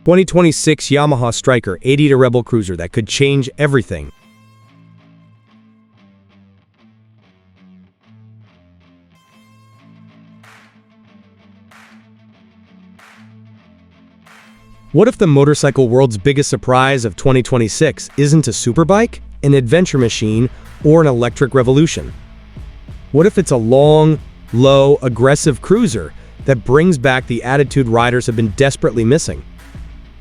2026 Yamaha Stryker 80 to Rebel Cruiser that could change everything. What if the motorcycle world's biggest surprise of 2026 isn't a superbike, an adventure machine, or an electric revolution? What if it's a long, low, aggressive cruiser that brings back the attitude riders have been desperately missing?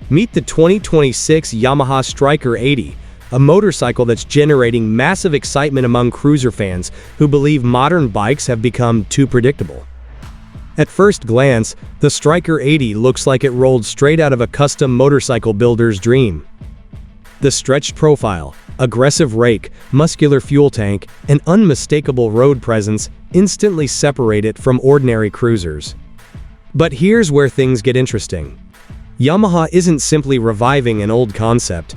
Meet the 2026 Yamaha Stryker 80, a motorcycle that's generating massive excitement among cruiser fans who believe modern bikes have become too predictable. At first glance, the Stryker 80 looks like it rolled straight out of a custom motorcycle builder's dream. The stretched profile, aggressive rake, muscular fuel tank, and unmistakable road presence instantly separate it from ordinary cruisers. But here's where things get interesting. Yamaha isn't simply reviving an old concept.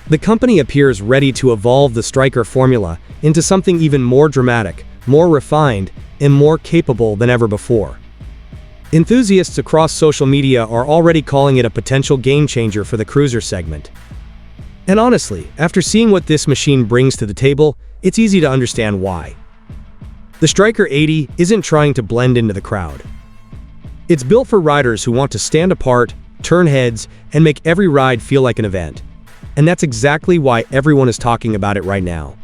The company appears ready to evolve the Stryker formula into something even more dramatic, more refined, and more capable than ever before. Enthusiasts across social media are already calling it a potential game-changer for the cruiser segment. And honestly, after seeing what this machine brings to the table, it's easy to understand why. The Stryker 80 isn't trying to blend into the crowd. It's built for riders who want to stand apart, turn heads, and make every ride feel like an event. And that's exactly why everyone is talking about it right now.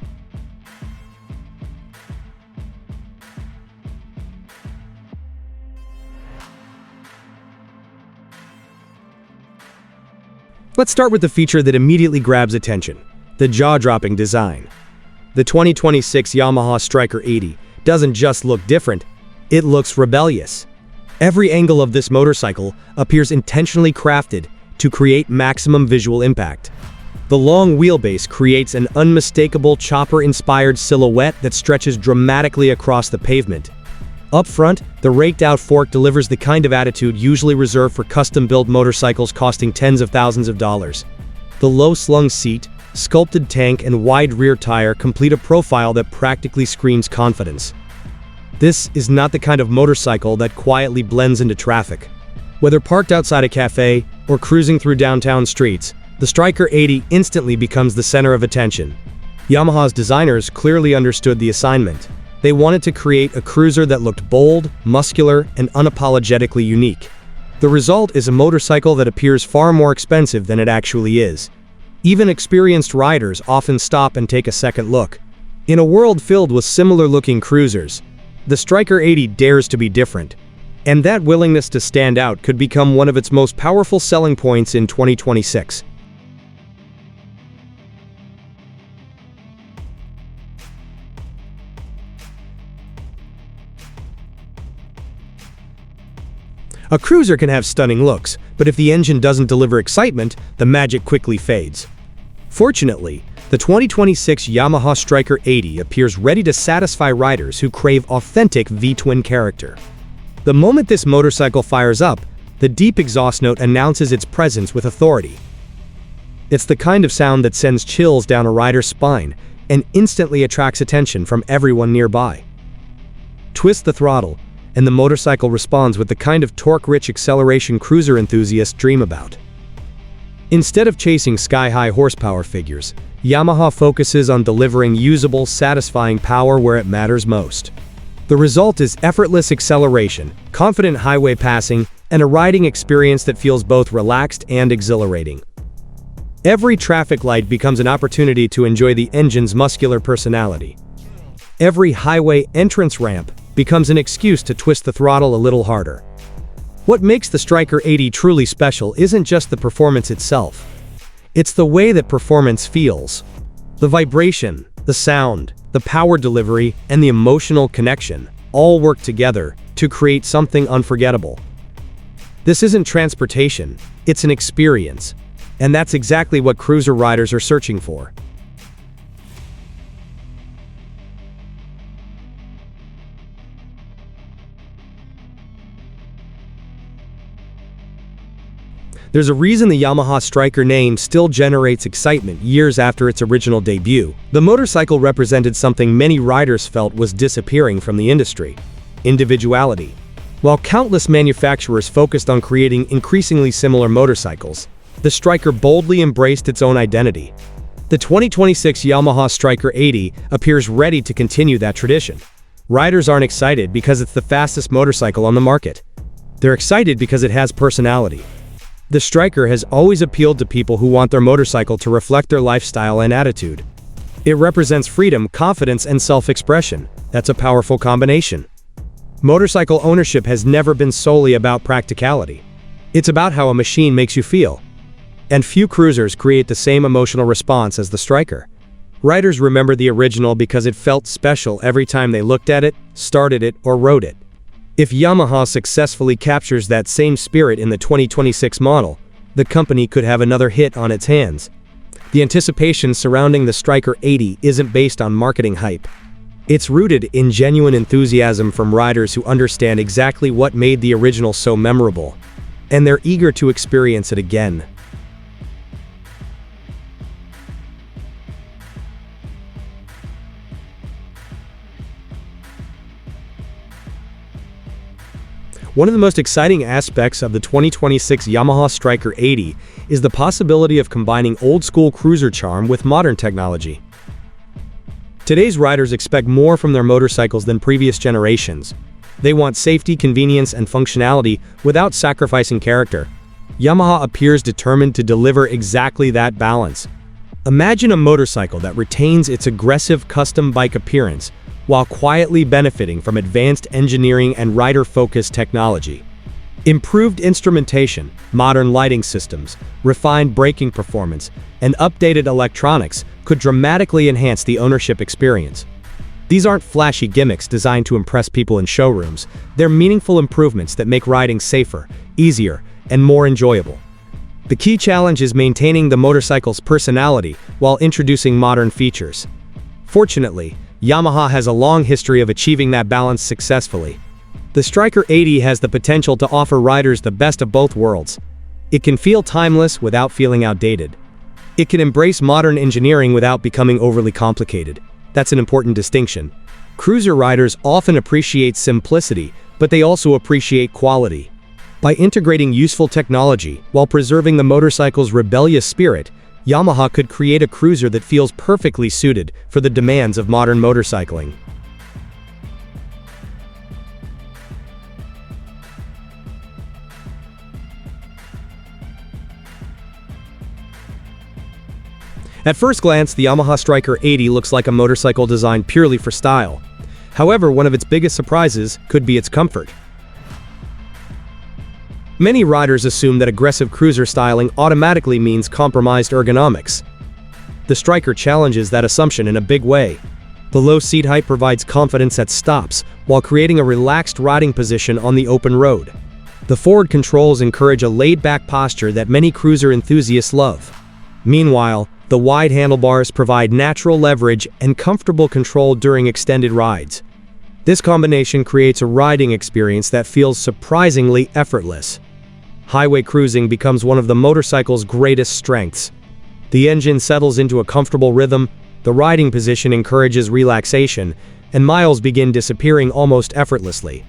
Let's start with the feature that immediately grabs attention: the jaw-dropping design. The 2026 Yamaha Stryker 80 doesn't just look different, it looks rebellious. Every angle of this motorcycle appears intentionally crafted to create maximum visual impact. The long wheelbase creates an unmistakable chopper-inspired silhouette that stretches dramatically across the pavement. Up front, the raked-out fork delivers the kind of attitude usually reserved for custom-built motorcycles costing tens of thousands of dollars. The low-slung seat, sculpted tank, and wide rear tire complete a profile that practically screams confidence. This is not the kind of motorcycle that quietly blends into traffic. Whether parked outside a cafe or cruising through downtown streets, the Stryker 80 instantly becomes the center of attention. Yamaha's designers clearly understood the assignment. They wanted to create a cruiser that looked bold, muscular, and unapologetically unique. The result is a motorcycle that appears far more expensive than it actually is. Even experienced riders often stop and take a second look. In a world filled with similar-looking cruisers, the Stryker 80 dares to be different. And that willingness to stand out could become one of its most powerful selling points in 2026. A cruiser can have stunning looks, but if the engine doesn't deliver excitement, the magic quickly fades. Fortunately, the 2026 Yamaha Stryker 80 appears ready to satisfy riders who crave authentic V-twin character. The moment this motorcycle fires up, the deep exhaust note announces its presence with authority. It's the kind of sound that sends chills down a rider's spine and instantly attracts attention from everyone nearby. Twist the throttle, and the motorcycle responds with the kind of torque-rich acceleration cruiser enthusiasts dream about. Instead of chasing sky-high horsepower figures, Yamaha focuses on delivering usable, satisfying power where it matters most. The result is effortless acceleration, confident highway passing, and a riding experience that feels both relaxed and exhilarating. Every traffic light becomes an opportunity to enjoy the engine's muscular personality. Every highway entrance ramp becomes an excuse to twist the throttle a little harder. What makes the Stryker 80 truly special isn't just the performance itself. It's the way that performance feels. The vibration, the sound, the power delivery, and the emotional connection all work together to create something unforgettable. This isn't transportation, it's an experience. And that's exactly what cruiser riders are searching for. There's a reason the Yamaha Stryker name still generates excitement years after its original debut. The motorcycle represented something many riders felt was disappearing from the industry: individuality. While countless manufacturers focused on creating increasingly similar motorcycles, the Stryker boldly embraced its own identity. The 2026 Yamaha Stryker 80 appears ready to continue that tradition. Riders aren't excited because it's the fastest motorcycle on the market. They're excited because it has personality. The Stryker has always appealed to people who want their motorcycle to reflect their lifestyle and attitude. It represents freedom, confidence, and self-expression. That's a powerful combination. Motorcycle ownership has never been solely about practicality. It's about how a machine makes you feel. And few cruisers create the same emotional response as the Stryker. Riders remember the original because it felt special every time they looked at it, started it, or rode it. If Yamaha successfully captures that same spirit in the 2026 model, the company could have another hit on its hands. The anticipation surrounding the Stryker 80 isn't based on marketing hype. It's rooted in genuine enthusiasm from riders who understand exactly what made the original so memorable, and they're eager to experience it again. One of the most exciting aspects of the 2026 Yamaha Stryker 80 is the possibility of combining old-school cruiser charm with modern technology. Today's riders expect more from their motorcycles than previous generations. They want safety, convenience, and functionality without sacrificing character. Yamaha appears determined to deliver exactly that balance. Imagine a motorcycle that retains its aggressive custom bike appearance while quietly benefiting from advanced engineering and rider-focused technology. Improved instrumentation, modern lighting systems, refined braking performance, and updated electronics could dramatically enhance the ownership experience. These aren't flashy gimmicks designed to impress people in showrooms. They're meaningful improvements that make riding safer, easier, and more enjoyable. The key challenge is maintaining the motorcycle's personality while introducing modern features. Fortunately, Yamaha has a long history of achieving that balance successfully. The Stryker 80 has the potential to offer riders the best of both worlds. It can feel timeless without feeling outdated. It can embrace modern engineering without becoming overly complicated. That's an important distinction. Cruiser riders often appreciate simplicity, but they also appreciate quality. By integrating useful technology while preserving the motorcycle's rebellious spirit, Yamaha could create a cruiser that feels perfectly suited for the demands of modern motorcycling. At first glance, the Yamaha Stryker 80 looks like a motorcycle designed purely for style. However, one of its biggest surprises could be its comfort. Many riders assume that aggressive cruiser styling automatically means compromised ergonomics. The Stryker challenges that assumption in a big way. The low seat height provides confidence at stops, while creating a relaxed riding position on the open road. The forward controls encourage a laid-back posture that many cruiser enthusiasts love. Meanwhile, the wide handlebars provide natural leverage and comfortable control during extended rides. This combination creates a riding experience that feels surprisingly effortless. Highway cruising becomes one of the motorcycle's greatest strengths. The engine settles into a comfortable rhythm, the riding position encourages relaxation, and miles begin disappearing almost effortlessly.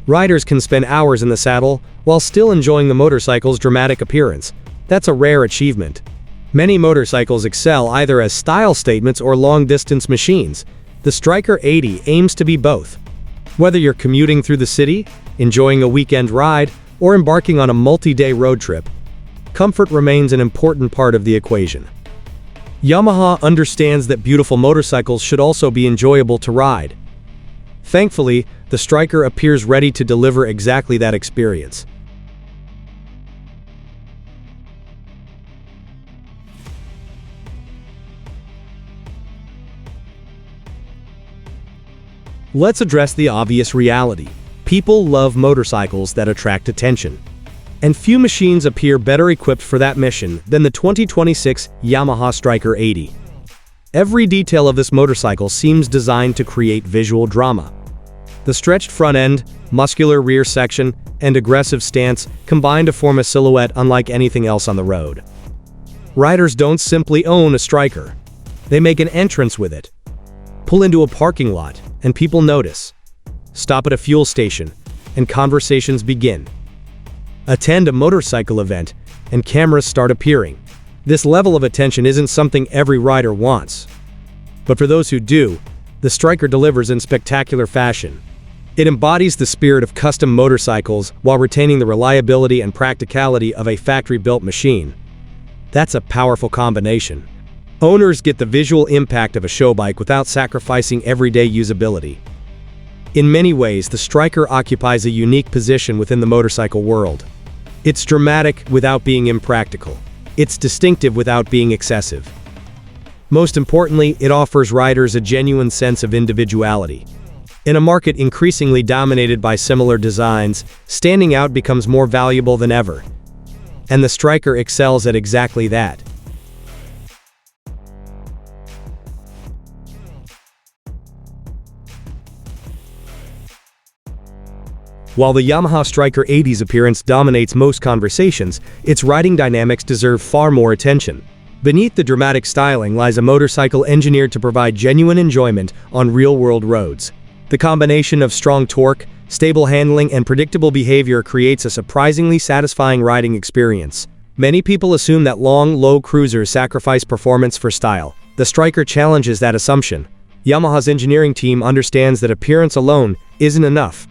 Riders can spend hours in the saddle while still enjoying the motorcycle's dramatic appearance. That's a rare achievement. Many motorcycles excel either as style statements or long-distance machines. The Stryker 80 aims to be both. Whether you're commuting through the city, enjoying a weekend ride, or embarking on a multi-day road trip, comfort remains an important part of the equation. Yamaha understands that beautiful motorcycles should also be enjoyable to ride. Thankfully, the Stryker appears ready to deliver exactly that experience. Let's address the obvious reality. People love motorcycles that attract attention. And few machines appear better equipped for that mission than the 2026 Yamaha Stryker 80. Every detail of this motorcycle seems designed to create visual drama. The stretched front end, muscular rear section, and aggressive stance combine to form a silhouette unlike anything else on the road. Riders don't simply own a Stryker. They make an entrance with it. Pull into a parking lot, and people notice. Stop at a fuel station, and conversations begin. Attend a motorcycle event, and cameras start appearing. This level of attention isn't something every rider wants. But for those who do, the Stryker delivers in spectacular fashion. It embodies the spirit of custom motorcycles while retaining the reliability and practicality of a factory-built machine. That's a powerful combination. Owners get the visual impact of a show bike without sacrificing everyday usability. In many ways, the Stryker occupies a unique position within the motorcycle world. It's dramatic without being impractical. It's distinctive without being excessive. Most importantly, it offers riders a genuine sense of individuality. In a market increasingly dominated by similar designs, standing out becomes more valuable than ever. And the Stryker excels at exactly that. While the Yamaha Stryker 80's appearance dominates most conversations, its riding dynamics deserve far more attention. Beneath the dramatic styling lies a motorcycle engineered to provide genuine enjoyment on real-world roads. The combination of strong torque, stable handling, and predictable behavior creates a surprisingly satisfying riding experience. Many people assume that long, low cruisers sacrifice performance for style. The Stryker challenges that assumption. Yamaha's engineering team understands that appearance alone isn't enough.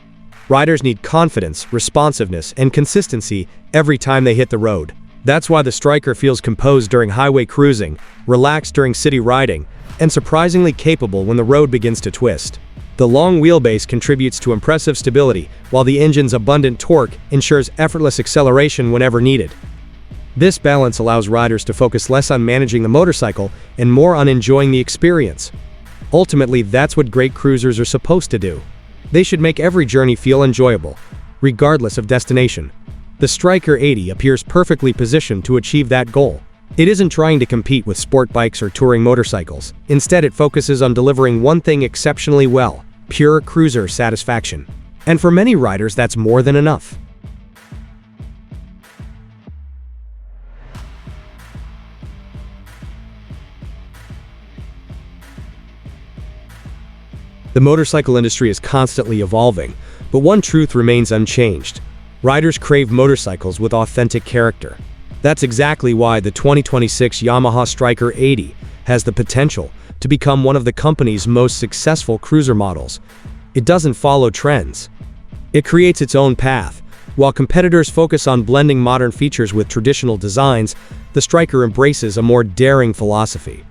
Riders need confidence, responsiveness, and consistency every time they hit the road. That's why the Stryker feels composed during highway cruising, relaxed during city riding, and surprisingly capable when the road begins to twist. The long wheelbase contributes to impressive stability, while the engine's abundant torque ensures effortless acceleration whenever needed. This balance allows riders to focus less on managing the motorcycle and more on enjoying the experience. Ultimately, that's what great cruisers are supposed to do. They should make every journey feel enjoyable, regardless of destination. The Stryker 80 appears perfectly positioned to achieve that goal. It isn't trying to compete with sport bikes or touring motorcycles. Instead, it focuses on delivering one thing exceptionally well: pure cruiser satisfaction. And for many riders, that's more than enough. The motorcycle industry is constantly evolving, but one truth remains unchanged. Riders crave motorcycles with authentic character. That's exactly why the 2026 Yamaha Stryker 80 has the potential to become one of the company's most successful cruiser models. It doesn't follow trends. It creates its own path. While competitors focus on blending modern features with traditional designs, the Stryker embraces a more daring philosophy.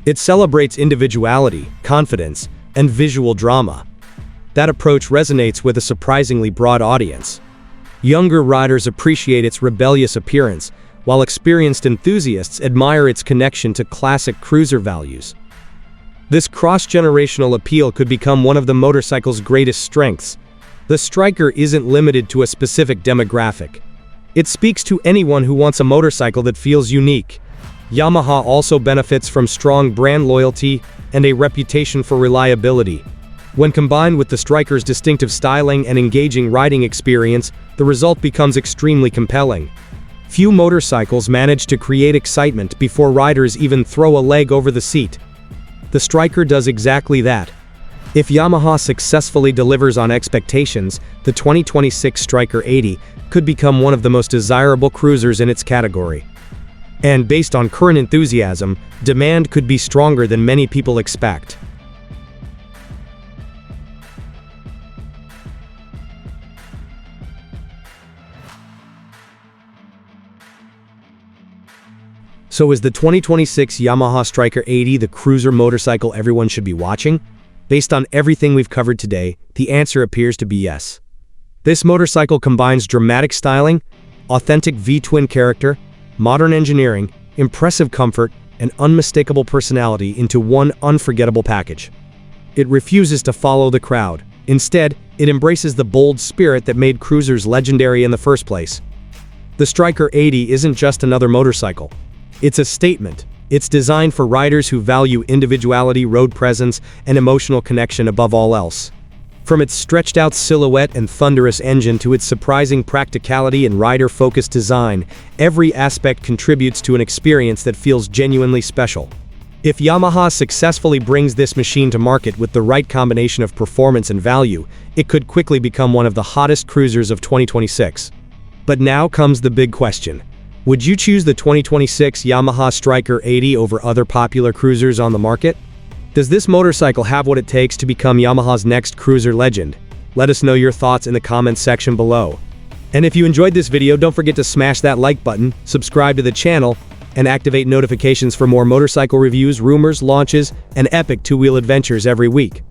It celebrates individuality, confidence, and visual drama. That approach resonates with a surprisingly broad audience. Younger riders appreciate its rebellious appearance, while experienced enthusiasts admire its connection to classic cruiser values. This cross-generational appeal could become one of the motorcycle's greatest strengths. The Stryker isn't limited to a specific demographic. It speaks to anyone who wants a motorcycle that feels unique. Yamaha also benefits from strong brand loyalty and a reputation for reliability. When combined with the Stryker's distinctive styling and engaging riding experience, the result becomes extremely compelling. Few motorcycles manage to create excitement before riders even throw a leg over the seat. The Stryker does exactly that. If Yamaha successfully delivers on expectations, the 2026 Stryker 80 could become one of the most desirable cruisers in its category. And based on current enthusiasm, demand could be stronger than many people expect. So is the 2026 Yamaha Stryker 80 the cruiser motorcycle everyone should be watching? Based on everything we've covered today, the answer appears to be yes. This motorcycle combines dramatic styling, authentic V-twin character, modern engineering, impressive comfort, and unmistakable personality into one unforgettable package. It refuses to follow the crowd. Instead, it embraces the bold spirit that made cruisers legendary in the first place. The Stryker 80 isn't just another motorcycle. It's a statement. It's designed for riders who value individuality, road presence, and emotional connection above all else. From its stretched-out silhouette and thunderous engine to its surprising practicality and rider-focused design, every aspect contributes to an experience that feels genuinely special. If Yamaha successfully brings this machine to market with the right combination of performance and value, it could quickly become one of the hottest cruisers of 2026. But now comes the big question. Would you choose the 2026 Yamaha Stryker 80 over other popular cruisers on the market? Does this motorcycle have what it takes to become Yamaha's next cruiser legend? Let us know your thoughts in the comments section below. And if you enjoyed this video, don't forget to smash that like button, subscribe to the channel, and activate notifications for more motorcycle reviews, rumors, launches, and epic two-wheel adventures every week.